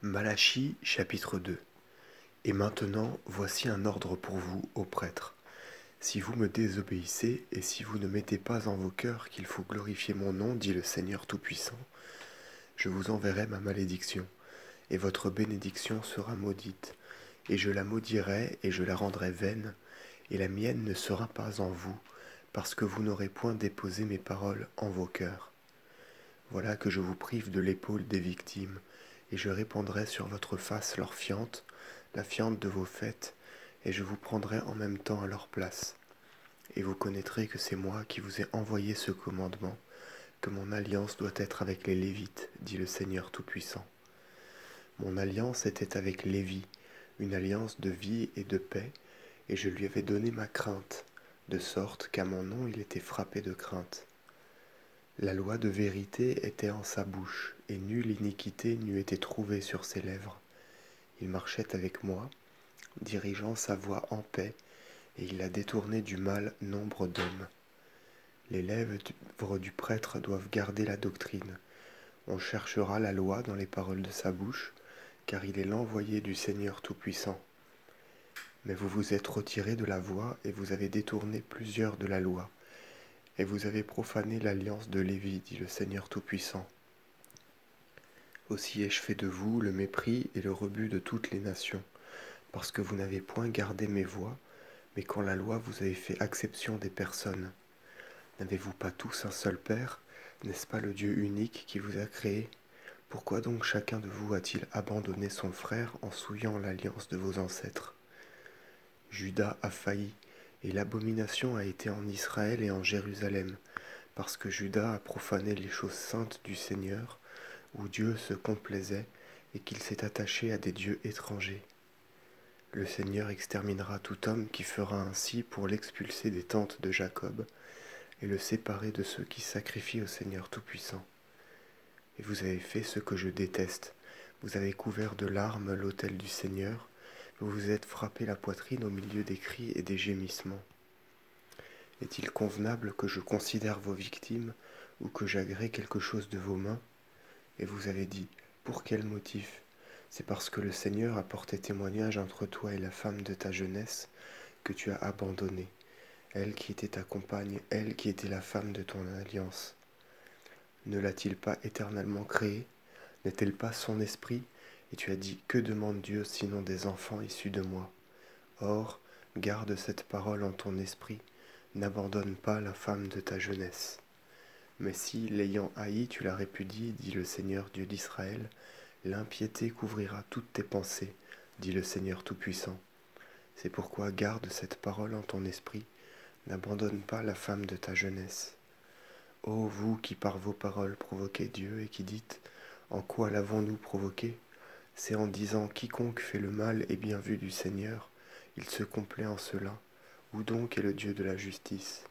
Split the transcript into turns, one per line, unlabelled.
Malachie chapitre 2. Et maintenant, voici un ordre pour vous, ô prêtres. Si vous me désobéissez, et si vous ne mettez pas en vos cœurs qu'il faut glorifier mon nom, dit le Seigneur Tout-Puissant, je vous enverrai ma malédiction, et votre bénédiction sera maudite, et je la maudirai, et je la rendrai vaine, et la mienne ne sera pas en vous, parce que vous n'aurez point déposé mes paroles en vos cœurs. Voilà que je vous prive de l'épaule des victimes, et je répandrai sur votre face leur fiente, la fiente de vos fêtes, et je vous prendrai en même temps à leur place. Et vous connaîtrez que c'est moi qui vous ai envoyé ce commandement, que mon alliance doit être avec les Lévites, dit le Seigneur Tout-Puissant. Mon alliance était avec Lévi, une alliance de vie et de paix, et je lui avais donné ma crainte, de sorte qu'à mon nom il était frappé de crainte. La loi de vérité était en sa bouche, et nulle iniquité n'eût été trouvée sur ses lèvres. Il marchait avec moi, dirigeant sa voie en paix, et il a détourné du mal nombre d'hommes. Les lèvres du prêtre doivent garder la doctrine. On cherchera la loi dans les paroles de sa bouche, car il est l'envoyé du Seigneur Tout-Puissant. Mais vous vous êtes retirés de la voie, et vous avez détourné plusieurs de la loi. Et vous avez profané l'alliance de Lévi, dit le Seigneur Tout-Puissant. Aussi ai-je fait de vous le mépris et le rebut de toutes les nations, parce que vous n'avez point gardé mes voies, mais qu'en la loi vous avez fait acception des personnes. N'avez-vous pas tous un seul Père? N'est-ce pas le Dieu unique qui vous a créé? Pourquoi donc chacun de vous a-t-il abandonné son frère en souillant l'alliance de vos ancêtres? Juda a failli, et l'abomination a été en Israël et en Jérusalem, parce que Juda a profané les choses saintes du Seigneur, où Dieu se complaisait, et qu'il s'est attaché à des dieux étrangers. Le Seigneur exterminera tout homme qui fera ainsi pour l'expulser des tentes de Jacob, et le séparer de ceux qui sacrifient au Seigneur Tout-Puissant. Et vous avez fait ce que je déteste, vous avez couvert de larmes l'autel du Seigneur, vous vous êtes frappé la poitrine au milieu des cris et des gémissements. Est-il convenable que je considère vos victimes, ou que j'agrée quelque chose de vos mains? Et vous avez dit, pour quel motif? C'est parce que le Seigneur a porté témoignage entre toi et la femme de ta jeunesse que tu as abandonné, elle qui était ta compagne, elle qui était la femme de ton alliance. Ne l'a-t-il pas éternellement créée? N'est-elle pas son esprit? Et tu as dit, que demande Dieu sinon des enfants issus de moi? Or, garde cette parole en ton esprit, n'abandonne pas la femme de ta jeunesse. Mais si, l'ayant haï, tu la répudies, dit le Seigneur Dieu d'Israël, l'impiété couvrira toutes tes pensées, dit le Seigneur Tout-Puissant. C'est pourquoi garde cette parole en ton esprit, n'abandonne pas la femme de ta jeunesse. Ô vous qui par vos paroles provoquez Dieu et qui dites, en quoi l'avons-nous provoqué? C'est en disant, quiconque fait le mal est bien vu du Seigneur, il se complaît en cela. Où donc est le Dieu de la justice?